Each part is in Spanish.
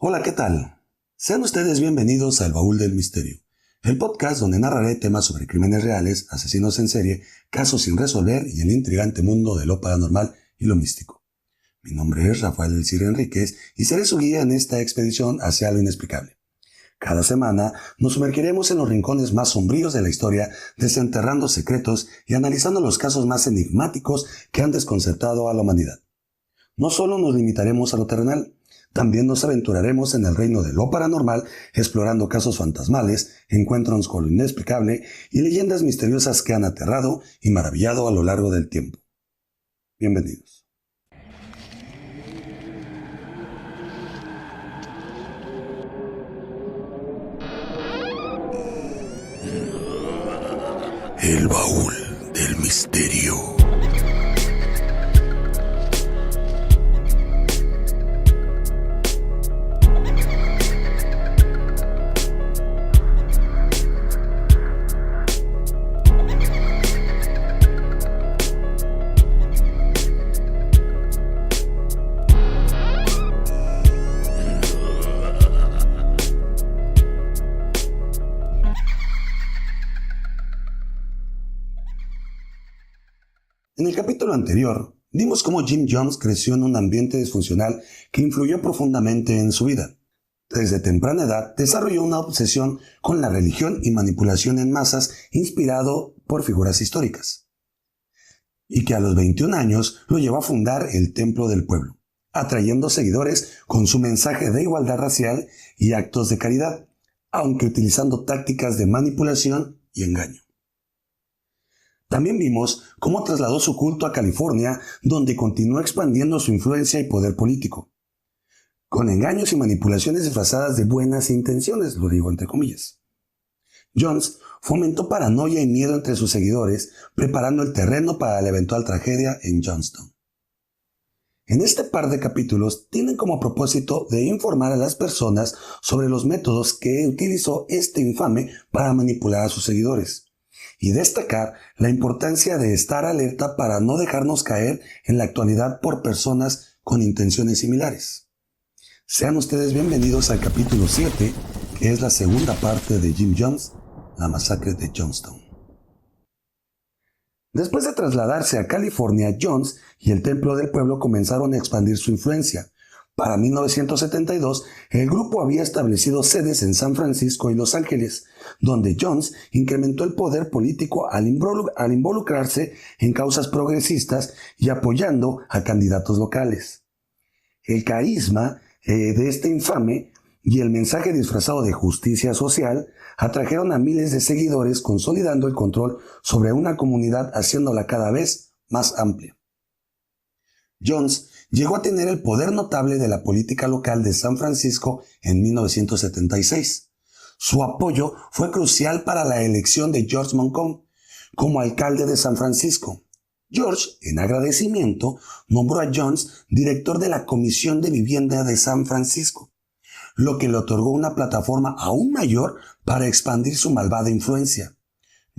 Hola, ¿qué tal? Sean ustedes bienvenidos al Baúl del Misterio, el podcast donde narraré temas sobre crímenes reales, asesinos en serie, casos sin resolver y el intrigante mundo de lo paranormal y lo místico. Mi nombre es Rafael Elcir Enríquez y seré su guía en esta expedición hacia lo inexplicable. Cada semana nos sumergiremos en los rincones más sombríos de la historia, desenterrando secretos y analizando los casos más enigmáticos que han desconcertado a la humanidad. No solo nos limitaremos a lo terrenal, también nos aventuraremos en el reino de lo paranormal, explorando casos fantasmales, encuentros con lo inexplicable y leyendas misteriosas que han aterrado y maravillado a lo largo del tiempo. Bienvenidos. El Baúl del Misterio. En el capítulo anterior, vimos cómo Jim Jones creció en un ambiente disfuncional que influyó profundamente en su vida. Desde temprana edad desarrolló una obsesión con la religión y manipulación en masas inspirado por figuras históricas. Y que a los 21 años lo llevó a fundar el Templo del Pueblo, atrayendo seguidores con su mensaje de igualdad racial y actos de caridad, aunque utilizando tácticas de manipulación y engaño. También vimos cómo trasladó su culto a California, donde continuó expandiendo su influencia y poder político, con engaños y manipulaciones disfrazadas de buenas intenciones, lo digo entre comillas. Jones fomentó paranoia y miedo entre sus seguidores, preparando el terreno para la eventual tragedia en Johnstown. En este par de capítulos tienen como propósito de informar a las personas sobre los métodos que utilizó este infame para manipular a sus seguidores, y destacar la importancia de estar alerta para no dejarnos caer en la actualidad por personas con intenciones similares. Sean ustedes bienvenidos al capítulo 7, que es la segunda parte de Jim Jones, la masacre de Johnstown. Después de trasladarse a California, Jones y el Templo del Pueblo comenzaron a expandir su influencia. Para 1972, el grupo había establecido sedes en San Francisco y Los Ángeles, donde Jones incrementó el poder político al involucrarse en causas progresistas y apoyando a candidatos locales. El carisma de este infame y el mensaje disfrazado de justicia social atrajeron a miles de seguidores, consolidando el control sobre una comunidad, haciéndola cada vez más amplia. Jones llegó a tener el poder notable de la política local de San Francisco en 1976. Su apoyo fue crucial para la elección de George Montcalm como alcalde de San Francisco. George, en agradecimiento, nombró a Jones director de la Comisión de Vivienda de San Francisco, lo que le otorgó una plataforma aún mayor para expandir su malvada influencia.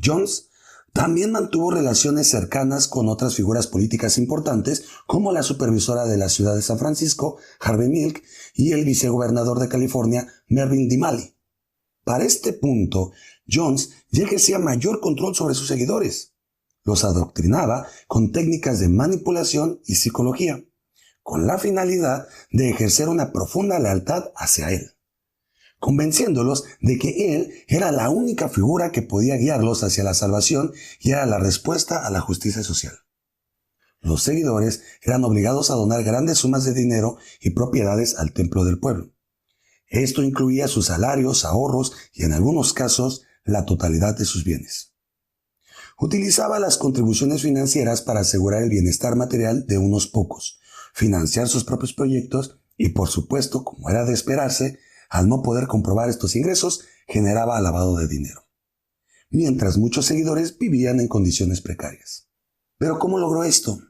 Jones también mantuvo relaciones cercanas con otras figuras políticas importantes, como la supervisora de la ciudad de San Francisco, Harvey Milk, y el vicegobernador de California, Mervyn DeMalley. Para este punto, Jones ya ejercía mayor control sobre sus seguidores. Los adoctrinaba con técnicas de manipulación y psicología, con la finalidad de ejercer una profunda lealtad hacia él, convenciéndolos de que él era la única figura que podía guiarlos hacia la salvación y era la respuesta a la justicia social. Los seguidores eran obligados a donar grandes sumas de dinero y propiedades al Templo del Pueblo. Esto incluía sus salarios, ahorros y en algunos casos la totalidad de sus bienes. Utilizaba las contribuciones financieras para asegurar el bienestar material de unos pocos, financiar sus propios proyectos y, por supuesto, como era de esperarse, al no poder comprobar estos ingresos, generaba lavado de dinero, mientras muchos seguidores vivían en condiciones precarias. ¿Pero cómo logró esto?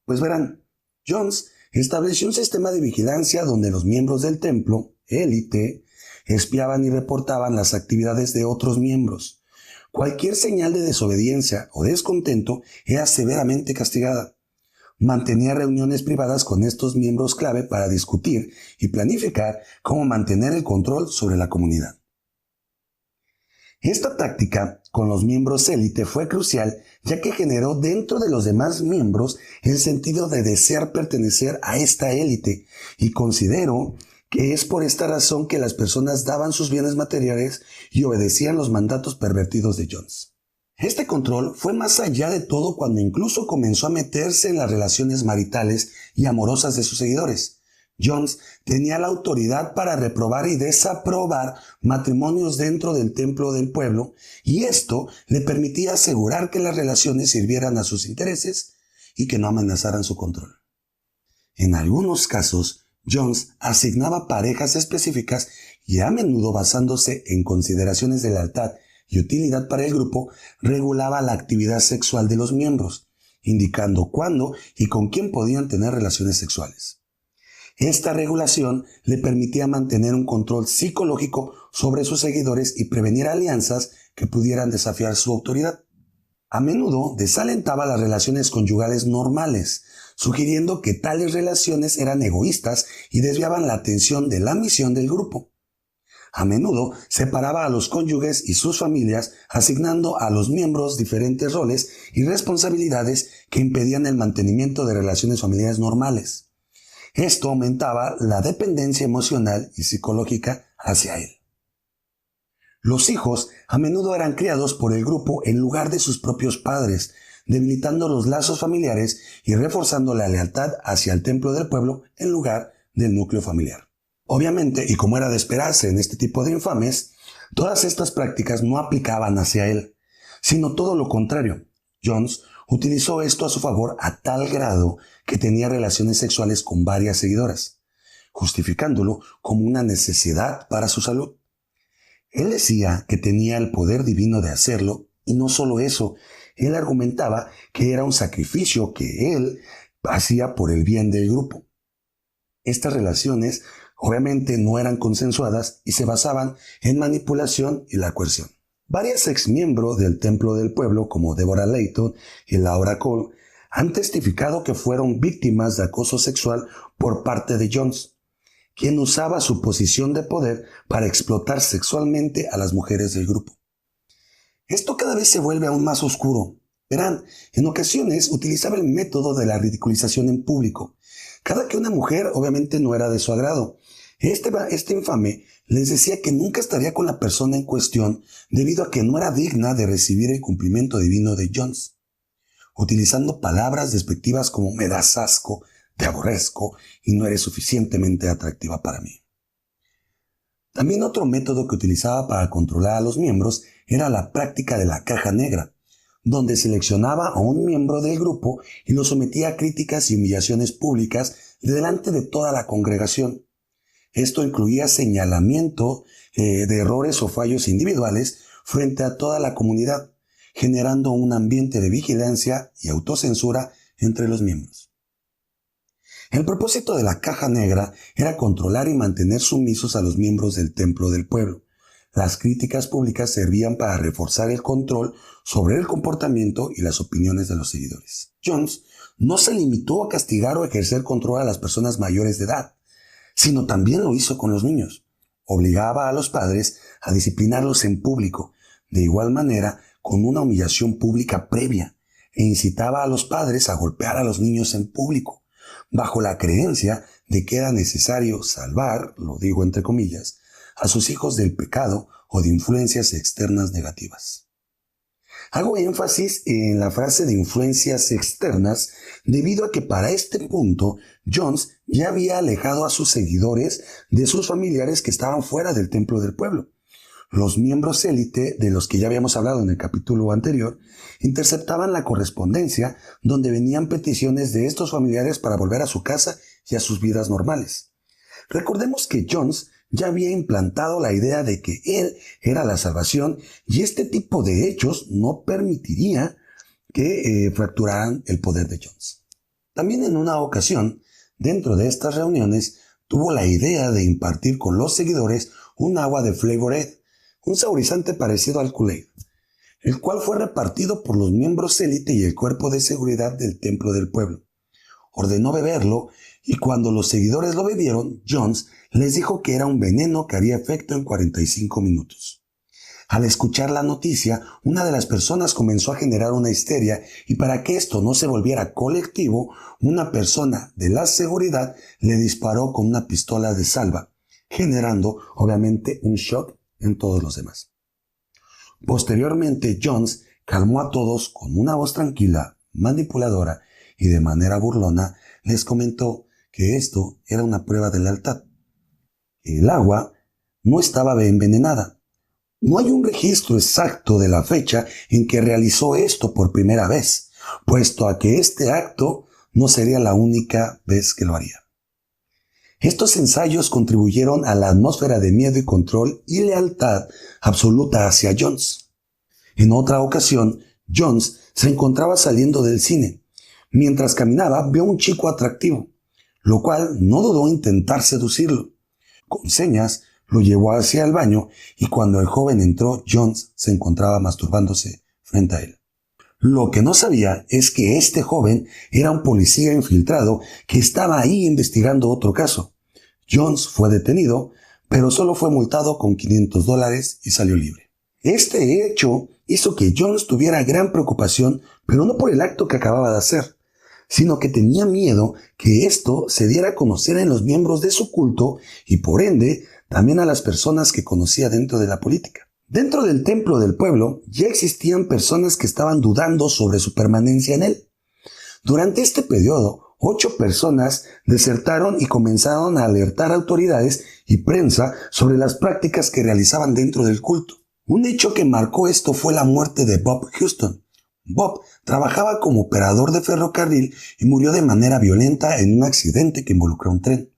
Pues verán, Jones estableció un sistema de vigilancia donde los miembros del templo, élite, espiaban y reportaban las actividades de otros miembros. Cualquier señal de desobediencia o descontento era severamente castigada. mantenía reuniones privadas con estos miembros clave para discutir y planificar cómo mantener el control sobre la comunidad. Esta táctica con los miembros élite fue crucial, ya que generó dentro de los demás miembros el sentido de desear pertenecer a esta élite, y considero que es por esta razón que las personas daban sus bienes materiales y obedecían los mandatos pervertidos de Jones. Este control fue más allá de todo cuando incluso comenzó a meterse en las relaciones maritales y amorosas de sus seguidores. Jones tenía la autoridad para reprobar y desaprobar matrimonios dentro del templo del pueblo, y esto le permitía asegurar que las relaciones sirvieran a sus intereses y que no amenazaran su control. En algunos casos, Jones asignaba parejas específicas y a menudo basándose en consideraciones de lealtad y utilidad para el grupo, regulaba la actividad sexual de los miembros, indicando cuándo y con quién podían tener relaciones sexuales. Esta regulación le permitía mantener un control psicológico sobre sus seguidores y prevenir alianzas que pudieran desafiar su autoridad. A menudo desalentaba las relaciones conyugales normales, sugiriendo que tales relaciones eran egoístas y desviaban la atención de la misión del grupo. A menudo separaba a los cónyuges y sus familias, asignando a los miembros diferentes roles y responsabilidades que impedían el mantenimiento de relaciones familiares normales. Esto aumentaba la dependencia emocional y psicológica hacia él. Los hijos a menudo eran criados por el grupo en lugar de sus propios padres, debilitando los lazos familiares y reforzando la lealtad hacia el templo del pueblo en lugar del núcleo familiar. Obviamente, y como era de esperarse en este tipo de infames, todas estas prácticas no aplicaban hacia él, sino todo lo contrario. Jones utilizó esto a su favor a tal grado que tenía relaciones sexuales con varias seguidoras, justificándolo como una necesidad para su salud. Él decía que tenía el poder divino de hacerlo, y no solo eso, él argumentaba que era un sacrificio que él hacía por el bien del grupo. Estas relaciones obviamente no eran consensuadas y se basaban en manipulación y la coerción. Varias exmiembros del Templo del Pueblo, como Deborah Layton y Laura Cole, han testificado que fueron víctimas de acoso sexual por parte de Jones, quien usaba su posición de poder para explotar sexualmente a las mujeres del grupo. Esto cada vez se vuelve aún más oscuro. Verán, en ocasiones utilizaba el método de la ridiculización en público. Cada que una mujer obviamente no era de su agrado, este infame les decía que nunca estaría con la persona en cuestión debido a que no era digna de recibir el cumplimiento divino de Jones, utilizando palabras despectivas como "me das asco", "te aborrezco" y "no eres suficientemente atractiva para mí". También otro método que utilizaba para controlar a los miembros era la práctica de la caja negra, donde seleccionaba a un miembro del grupo y lo sometía a críticas y humillaciones públicas delante de toda la congregación. Esto incluía señalamiento de errores o fallos individuales frente a toda la comunidad, generando un ambiente de vigilancia y autocensura entre los miembros. El propósito de la caja negra era controlar y mantener sumisos a los miembros del templo del pueblo. Las críticas públicas servían para reforzar el control sobre el comportamiento y las opiniones de los seguidores. Jones no se limitó a castigar o ejercer control a las personas mayores de edad, sino también lo hizo con los niños. Obligaba a los padres a disciplinarlos en público, de igual manera con una humillación pública previa, e incitaba a los padres a golpear a los niños en público, bajo la creencia de que era necesario salvar, lo digo entre comillas, a sus hijos del pecado o de influencias externas negativas. Hago énfasis en la frase de influencias externas debido a que para este punto Jones ya había alejado a sus seguidores de sus familiares que estaban fuera del templo del pueblo. Los miembros élite, de los que ya habíamos hablado en el capítulo anterior, interceptaban la correspondencia donde venían peticiones de estos familiares para volver a su casa y a sus vidas normales. Recordemos que Jones ya había implantado la idea de que él era la salvación, y este tipo de hechos no permitiría que fracturaran el poder de Jones. También en una ocasión, dentro de estas reuniones, tuvo la idea de impartir con los seguidores un agua de Flavor Aid, un saborizante parecido al Kool-Aid, el cual fue repartido por los miembros élite y el cuerpo de seguridad del templo del pueblo. ordenó beberlo y cuando los seguidores lo bebieron, Jones les dijo que era un veneno que haría efecto en 45 minutos. Al escuchar la noticia, una de las personas comenzó a generar una histeria y para que esto no se volviera colectivo, una persona de la seguridad le disparó con una pistola de salva, generando obviamente un shock en todos los demás. Posteriormente, Jones calmó a todos con una voz tranquila, manipuladora y de manera burlona les comentó que esto era una prueba de lealtad. El agua no estaba envenenada. No hay un registro exacto de la fecha en que realizó esto por primera vez, puesto a que este acto no sería la única vez que lo haría. Estos ensayos contribuyeron a la atmósfera de miedo y control y lealtad absoluta hacia Jones. En otra ocasión, Jones se encontraba saliendo del cine. Mientras caminaba, vio a un chico atractivo, lo cual no dudó en intentar seducirlo. Con señas, lo llevó hacia el baño y cuando el joven entró, Jones se encontraba masturbándose frente a él. Lo que no sabía es que este joven era un policía infiltrado que estaba ahí investigando otro caso. Jones fue detenido, pero solo fue multado con $500 y salió libre. Este hecho hizo que Jones tuviera gran preocupación, pero no por el acto que acababa de hacer, sino que tenía miedo que esto se diera a conocer en los miembros de su culto y por ende también a las personas que conocía dentro de la política. Dentro del templo del pueblo ya existían personas que estaban dudando sobre su permanencia en él. Durante este periodo, 8 personas desertaron y comenzaron a alertar a autoridades y prensa sobre las prácticas que realizaban dentro del culto. Un hecho que marcó esto fue la muerte de Bob Houston. Bob trabajaba como operador de ferrocarril y murió de manera violenta en un accidente que involucró un tren.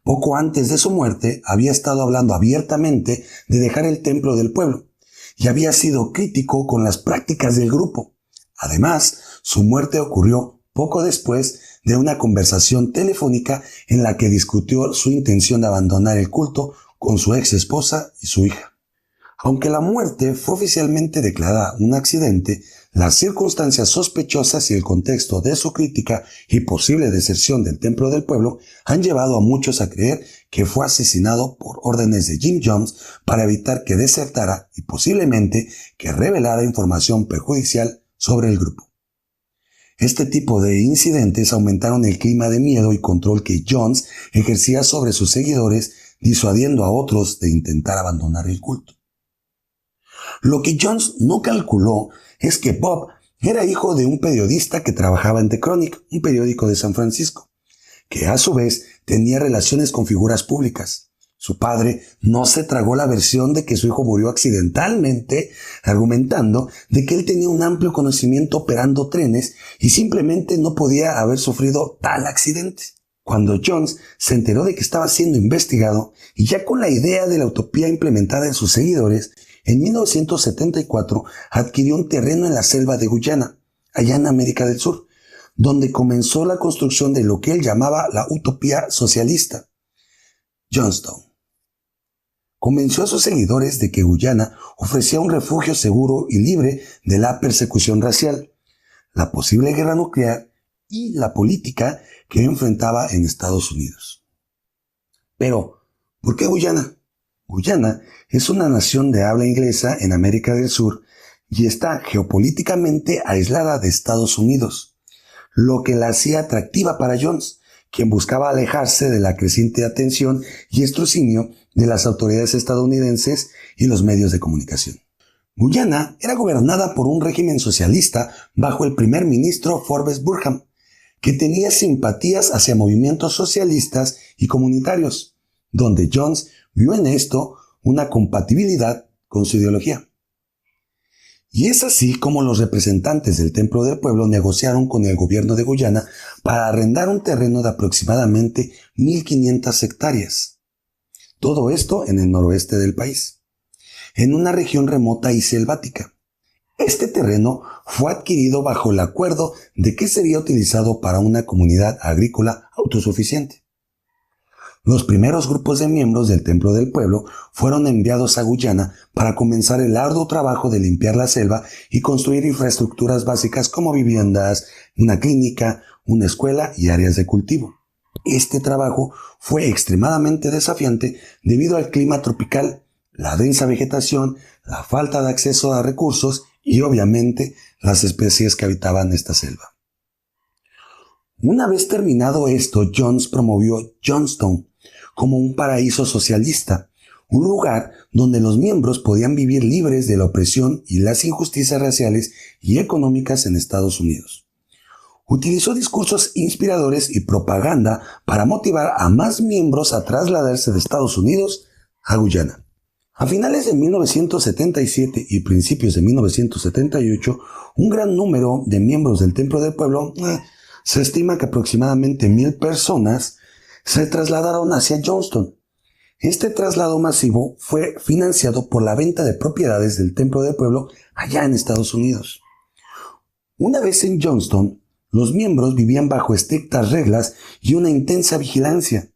Poco antes de su muerte, había estado hablando abiertamente de dejar el templo del pueblo y había sido crítico con las prácticas del grupo. Además, su muerte ocurrió poco después de una conversación telefónica en la que discutió su intención de abandonar el culto con su ex esposa y su hija. Aunque la muerte fue oficialmente declarada un accidente, las circunstancias sospechosas y el contexto de su crítica y posible deserción del templo del pueblo han llevado a muchos a creer que fue asesinado por órdenes de Jim Jones para evitar que desertara y posiblemente que revelara información perjudicial sobre el grupo. Este tipo de incidentes aumentaron el clima de miedo y control que Jones ejercía sobre sus seguidores, disuadiendo a otros de intentar abandonar el culto. Lo que Jones no calculó es que Bob era hijo de un periodista que trabajaba en The Chronicle, un periódico de San Francisco, que a su vez tenía relaciones con figuras públicas. Su padre no se tragó la versión de que su hijo murió accidentalmente, argumentando de que él tenía un amplio conocimiento operando trenes y simplemente no podía haber sufrido tal accidente. Cuando Jones se enteró de que estaba siendo investigado y ya con la idea de la utopía implementada en sus seguidores, en 1974 adquirió un terreno en la selva de Guyana, allá en América del Sur, donde comenzó la construcción de lo que él llamaba la utopía socialista, Jonestown. Convenció a sus seguidores de que Guyana ofrecía un refugio seguro y libre de la persecución racial, la posible guerra nuclear y la política que enfrentaba en Estados Unidos. Pero, ¿por qué Guyana? Guyana es una nación de habla inglesa en América del Sur y está geopolíticamente aislada de Estados Unidos, lo que la hacía atractiva para Jones, quien buscaba alejarse de la creciente atención y escrutinio de las autoridades estadounidenses y los medios de comunicación. Guyana era gobernada por un régimen socialista bajo el primer ministro Forbes Burham, que tenía simpatías hacia movimientos socialistas y comunitarios, donde Jones vio en esto una compatibilidad con su ideología. Y es así como los representantes del Templo del Pueblo negociaron con el gobierno de Guyana para arrendar un terreno de aproximadamente 1.500 hectáreas. Todo esto en el noroeste del país, en una región remota y selvática. Este terreno fue adquirido bajo el acuerdo de que sería utilizado para una comunidad agrícola autosuficiente. Los primeros grupos de miembros del Templo del Pueblo fueron enviados a Guyana para comenzar el arduo trabajo de limpiar la selva y construir infraestructuras básicas como viviendas, una clínica, una escuela y áreas de cultivo. Este trabajo fue extremadamente desafiante debido al clima tropical, la densa vegetación, la falta de acceso a recursos y obviamente las especies que habitaban esta selva. Una vez terminado esto, Jones promovió Johnstown como un paraíso socialista, un lugar donde los miembros podían vivir libres de la opresión y las injusticias raciales y económicas en Estados Unidos. Utilizó discursos inspiradores y propaganda para motivar a más miembros a trasladarse de Estados Unidos a Guyana. A finales de 1977 y principios de 1978, un gran número de miembros del Templo del Pueblo, se estima que aproximadamente 1,000 personas, se trasladaron hacia Johnstown. Este traslado masivo fue financiado por la venta de propiedades del Templo del Pueblo allá en Estados Unidos. Una vez en Johnstown, los miembros vivían bajo estrictas reglas y una intensa vigilancia.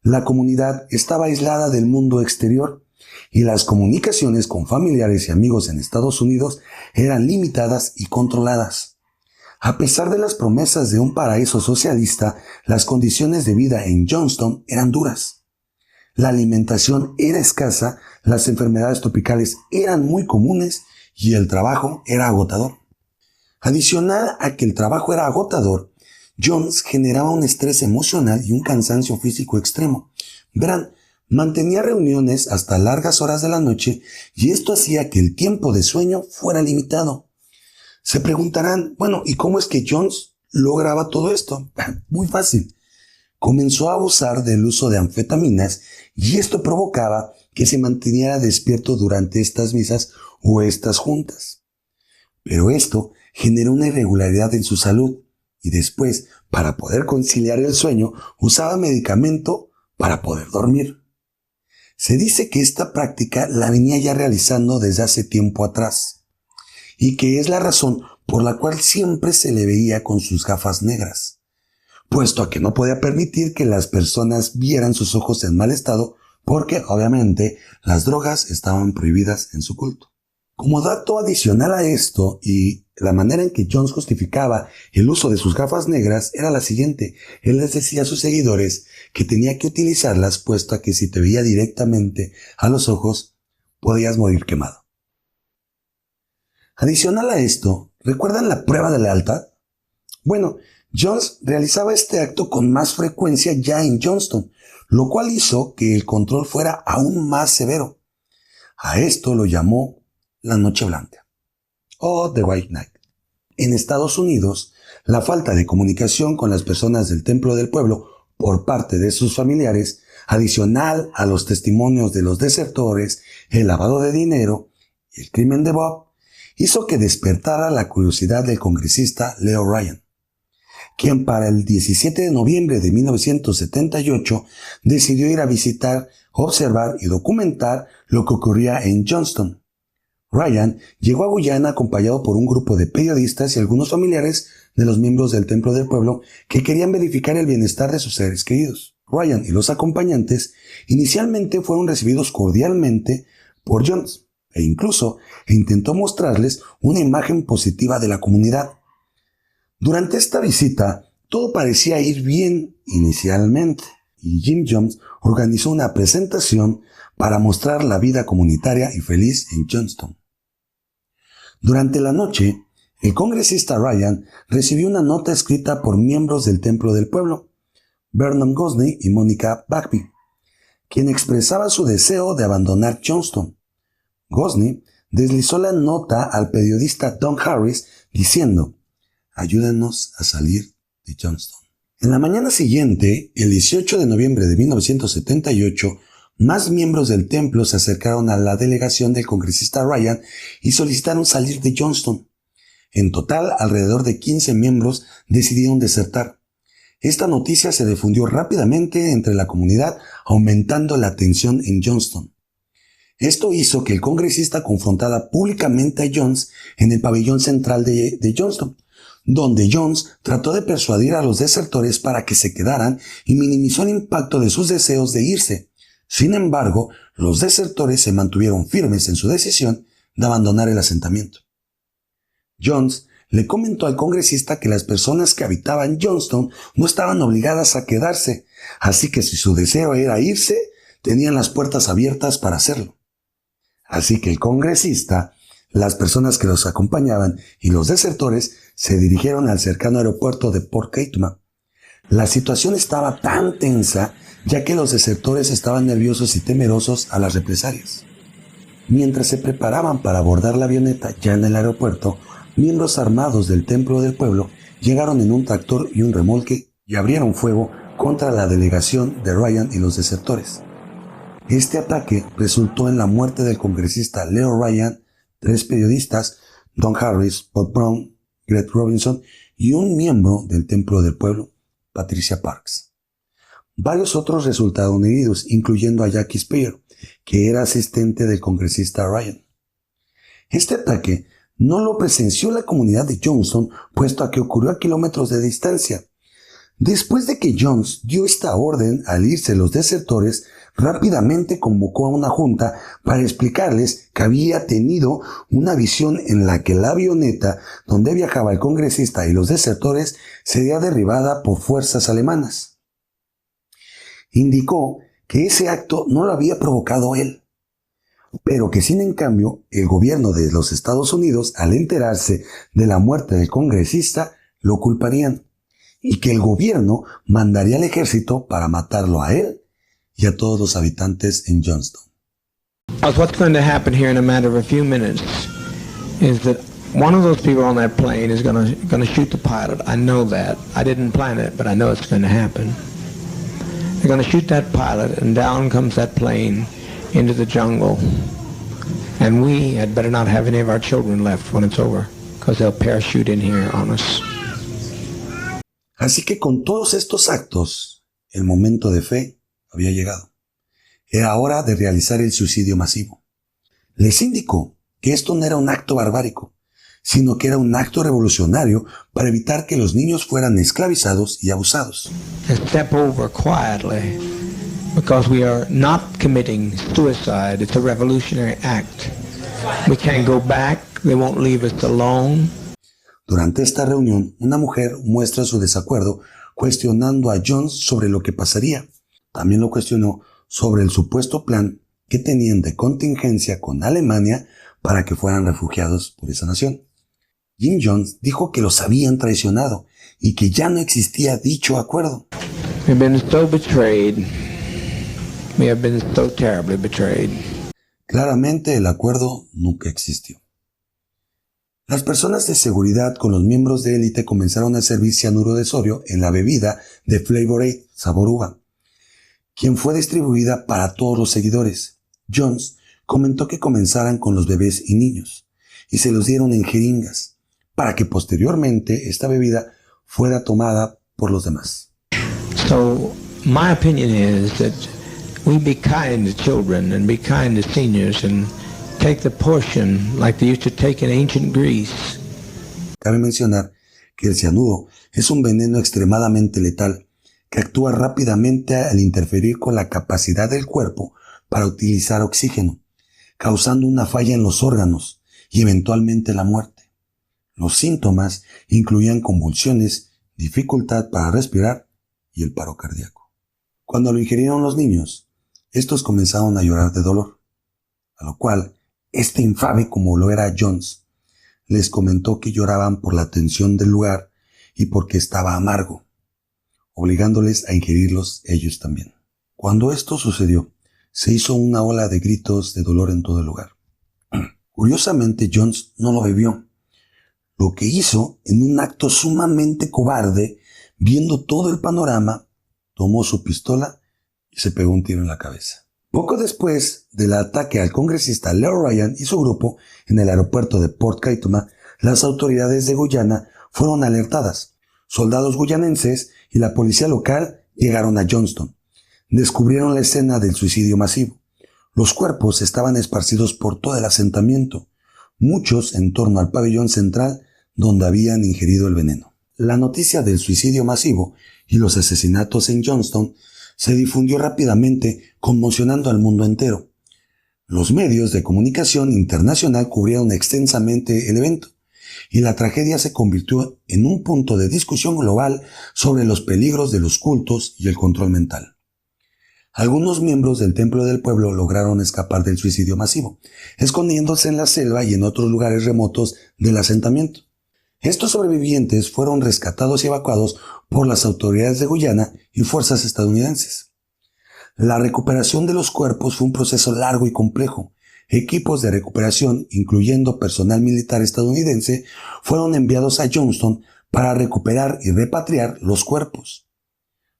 La comunidad estaba aislada del mundo exterior y las comunicaciones con familiares y amigos en Estados Unidos eran limitadas y controladas. A pesar de las promesas de un paraíso socialista, las condiciones de vida en Johnstown eran duras. La alimentación era escasa, las enfermedades tropicales eran muy comunes y el trabajo era agotador. Adicional a que el trabajo era agotador, Jones generaba un estrés emocional y un cansancio físico extremo. Verán, mantenía reuniones hasta largas horas de la noche y esto hacía que el tiempo de sueño fuera limitado. Se preguntarán, ¿y cómo es que Jones lograba todo esto? Muy fácil. Comenzó a abusar del uso de anfetaminas y esto provocaba que se mantuviera despierto durante estas misas o estas juntas. Pero esto generó una irregularidad en su salud y después, para poder conciliar el sueño, usaba medicamento para poder dormir. Se dice que esta práctica la venía ya realizando desde hace tiempo atrás y que es la razón por la cual siempre se le veía con sus gafas negras, puesto a que no podía permitir que las personas vieran sus ojos en mal estado porque, obviamente, las drogas estaban prohibidas en su culto. Como dato adicional a esto y la manera en que Jones justificaba el uso de sus gafas negras era la siguiente. Él les decía a sus seguidores que tenía que utilizarlas puesto a que si te veía directamente a los ojos, podías morir quemado. Adicional a esto, ¿recuerdan la prueba de lealtad? Jones realizaba este acto con más frecuencia ya en Johnstown, lo cual hizo que el control fuera aún más severo. A esto lo llamó la Noche Blanca, o The White Night. En Estados Unidos, la falta de comunicación con las personas del Templo del Pueblo por parte de sus familiares, adicional a los testimonios de los desertores, el lavado de dinero y el crimen de Bob, hizo que despertara la curiosidad del congresista Leo Ryan, quien para el 17 de noviembre de 1978 decidió ir a visitar, observar y documentar lo que ocurría en Johnstown. Ryan llegó a Guyana acompañado por un grupo de periodistas y algunos familiares de los miembros del Templo del Pueblo que querían verificar el bienestar de sus seres queridos. Ryan y los acompañantes inicialmente fueron recibidos cordialmente por Jones e incluso intentó mostrarles una imagen positiva de la comunidad. Durante esta visita, todo parecía ir bien inicialmente y Jim Jones organizó una presentación para mostrar la vida comunitaria y feliz en Johnstown. Durante la noche, el congresista Ryan recibió una nota escrita por miembros del Templo del Pueblo, Vernon Gosney y Monica Bagby, quien expresaba su deseo de abandonar Johnstown. Gosney deslizó la nota al periodista Don Harris diciendo: «Ayúdenos a salir de Johnstown». En la mañana siguiente, el 18 de noviembre de 1978, más miembros del templo se acercaron a la delegación del congresista Ryan y solicitaron salir de Johnstown. En total, alrededor de 15 miembros decidieron desertar. Esta noticia se difundió rápidamente entre la comunidad, aumentando la tensión en Johnstown. Esto hizo que el congresista confrontara públicamente a Jones en el pabellón central de Johnstown, donde Jones trató de persuadir a los desertores para que se quedaran y minimizó el impacto de sus deseos de irse. Sin embargo, los desertores se mantuvieron firmes en su decisión de abandonar el asentamiento. Jones le comentó al congresista que las personas que habitaban Johnstown no estaban obligadas a quedarse, así que si su deseo era irse, tenían las puertas abiertas para hacerlo. Así que el congresista, las personas que los acompañaban y los desertores se dirigieron al cercano aeropuerto de Port Kaituma. La situación estaba tan tensa ya que los desertores estaban nerviosos y temerosos a las represalias. Mientras se preparaban para abordar la avioneta ya en el aeropuerto, miembros armados del Templo del Pueblo llegaron en un tractor y un remolque y abrieron fuego contra la delegación de Ryan y los desertores. Este ataque resultó en la muerte del congresista Leo Ryan, 3 periodistas, Don Harris, Bob Brown, Greg Robinson y un miembro del Templo del Pueblo, Patricia Parks. Varios otros resultaron heridos, incluyendo a Jackie Spear, que era asistente del congresista Ryan. Este ataque no lo presenció la comunidad de Johnstown, puesto a que ocurrió a kilómetros de distancia. Después de que Jones dio esta orden al irse los desertores, rápidamente convocó a una junta para explicarles que había tenido una visión en la que la avioneta donde viajaba el congresista y los desertores sería derribada por fuerzas alemanas. Indicó que ese acto no lo había provocado él, pero que sin en cambio el gobierno de los Estados Unidos, al enterarse de la muerte del congresista, lo culparían, y que el gobierno mandaría al ejército para matarlo a él y a todos los habitantes en Johnstown. What's going to happen here in a matter of a few minutes is that one of those people on that plane is going to shoot the pilot. I know that. I didn't plan it, but I know it's going to happen. They're going to shoot that pilot, and down comes that plane into the jungle. And we had better not have any of our children left when it's over, because they'll parachute in here on us. Así que con todos estos actos, el momento de fe había llegado. Era hora de realizar el suicidio masivo. Les indicó que esto no era un acto barbárico, sino que era un acto revolucionario para evitar que los niños fueran esclavizados y abusados. Step over quietly, because we are not committing suicide. It's a revolutionary act. We can't go back. They won't leave us alone. Durante esta reunión, una mujer muestra su desacuerdo cuestionando a Jones sobre lo que pasaría. También lo cuestionó sobre el supuesto plan que tenían de contingencia con Alemania para que fueran refugiados por esa nación. Jim Jones dijo que los habían traicionado y que ya no existía dicho acuerdo. We've been so betrayed. We have been so terribly betrayed. Claramente el acuerdo nunca existió. Las personas de seguridad con los miembros de élite comenzaron a servir cianuro de sodio en la bebida de Flavor Aid, sabor uva, quien fue distribuida para todos los seguidores. Jones comentó que comenzaran con los bebés y niños, y se los dieron en jeringas, para que posteriormente esta bebida fuera tomada por los demás. So, my opinion is that we be kind to children and be kind to seniors and take the portion like they used to take in ancient Greece. Cabe mencionar que el cianuro es un veneno extremadamente letal que actúa rápidamente al interferir con la capacidad del cuerpo para utilizar oxígeno, causando una falla en los órganos y eventualmente la muerte. Los síntomas incluían convulsiones, dificultad para respirar y el paro cardíaco. Cuando lo ingirieron los niños, estos comenzaron a llorar de dolor, a lo cual este infame, como lo era Jones, les comentó que lloraban por la tensión del lugar y porque estaba amargo, obligándoles a ingerirlos ellos también. Cuando esto sucedió, se hizo una ola de gritos de dolor en todo el lugar. Curiosamente, Jones no lo bebió, lo que hizo en un acto sumamente cobarde, viendo todo el panorama, tomó su pistola y se pegó un tiro en la cabeza. Poco después del ataque al congresista Leo Ryan y su grupo en el aeropuerto de Port Kaituma, las autoridades de Guyana fueron alertadas. Soldados guyanenses y la policía local llegaron a Johnstown. Descubrieron la escena del suicidio masivo. Los cuerpos estaban esparcidos por todo el asentamiento, muchos en torno al pabellón central donde habían ingerido el veneno. La noticia del suicidio masivo y los asesinatos en Johnstown se difundió rápidamente, conmocionando al mundo entero. Los medios de comunicación internacional cubrieron extensamente el evento, y la tragedia se convirtió en un punto de discusión global sobre los peligros de los cultos y el control mental. Algunos miembros del Templo del Pueblo lograron escapar del suicidio masivo, escondiéndose en la selva y en otros lugares remotos del asentamiento. Estos sobrevivientes fueron rescatados y evacuados por las autoridades de Guyana y fuerzas estadounidenses. La recuperación de los cuerpos fue un proceso largo y complejo. Equipos de recuperación, incluyendo personal militar estadounidense, fueron enviados a Johnstown para recuperar y repatriar los cuerpos.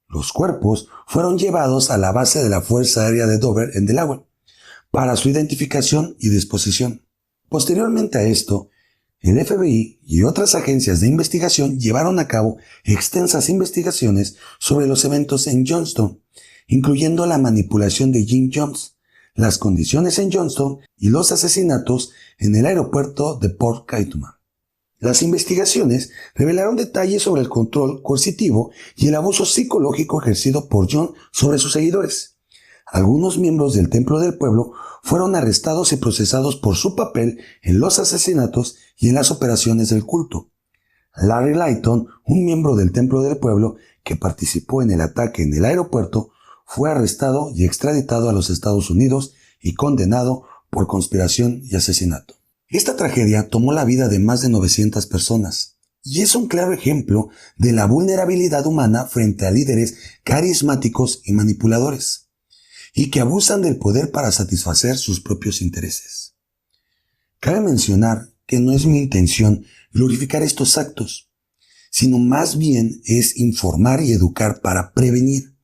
Los cuerpos fueron llevados a la base de la Fuerza Aérea de Dover en Delaware para su identificación y disposición. Posteriormente a esto, el FBI y otras agencias de investigación llevaron a cabo extensas investigaciones sobre los eventos en Johnstown, incluyendo la manipulación de Jim Jones, las condiciones en Johnstown y los asesinatos en el aeropuerto de Port Kaituma. Las investigaciones revelaron detalles sobre el control coercitivo y el abuso psicológico ejercido por John sobre sus seguidores. Algunos miembros del Templo del Pueblo fueron arrestados y procesados por su papel en los asesinatos y en las operaciones del culto. Larry Layton, un miembro del Templo del Pueblo que participó en el ataque en el aeropuerto, fue arrestado y extraditado a los Estados Unidos y condenado por conspiración y asesinato. Esta tragedia tomó la vida de más de 900 personas y es un claro ejemplo de la vulnerabilidad humana frente a líderes carismáticos y manipuladores, y que abusan del poder para satisfacer sus propios intereses. Cabe mencionar que no es mi intención glorificar estos actos, sino más bien es informar y educar para prevenir.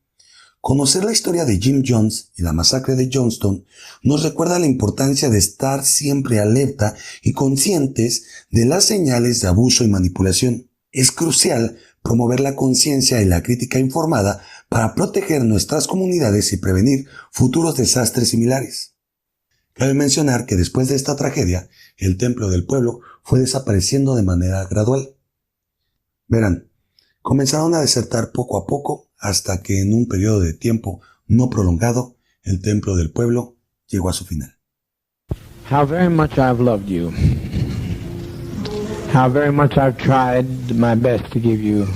Conocer la historia de Jim Jones y la masacre de Johnstown nos recuerda la importancia de estar siempre alerta y conscientes de las señales de abuso y manipulación. Es crucial promover la conciencia y la crítica informada para proteger nuestras comunidades y prevenir futuros desastres similares. Cabe mencionar que después de esta tragedia, el Templo del Pueblo fue desapareciendo de manera gradual. Verán, comenzaron a desertar poco a poco hasta que en un periodo de tiempo no prolongado, el Templo del Pueblo llegó a su final. How very much I've loved you. How very much I've tried my best to give you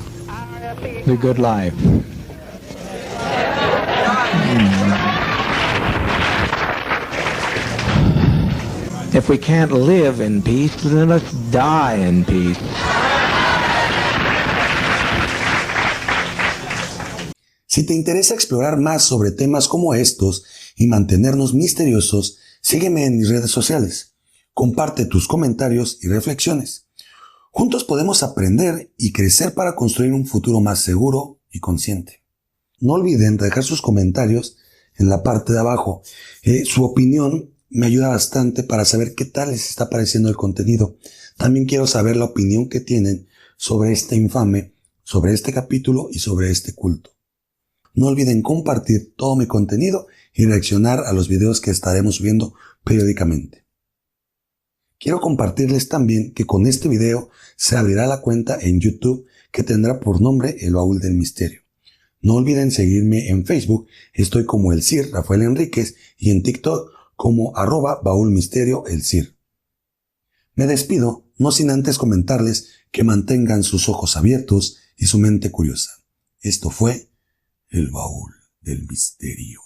the good life. If we can't live in peace, then let's die in peace. Si te interesa explorar más sobre temas como estos y mantenernos misteriosos, sígueme en mis redes sociales. Comparte tus comentarios y reflexiones. Juntos podemos aprender y crecer para construir un futuro más seguro y consciente. No olviden dejar sus comentarios en la parte de abajo. Su opinión me ayuda bastante para saber qué tal les está pareciendo el contenido. También quiero saber la opinión que tienen sobre este infame, sobre este capítulo y sobre este culto. No olviden compartir todo mi contenido y reaccionar a los videos que estaremos subiendo periódicamente. Quiero compartirles también que con este video se abrirá la cuenta en YouTube que tendrá por nombre El Baúl del Misterio. No olviden seguirme en Facebook, estoy como el Sir Rafael Enríquez, y en TikTok como @baúlmisterioelsir. Me despido, no sin antes comentarles que mantengan sus ojos abiertos y su mente curiosa. Esto fue El Baúl del Misterio.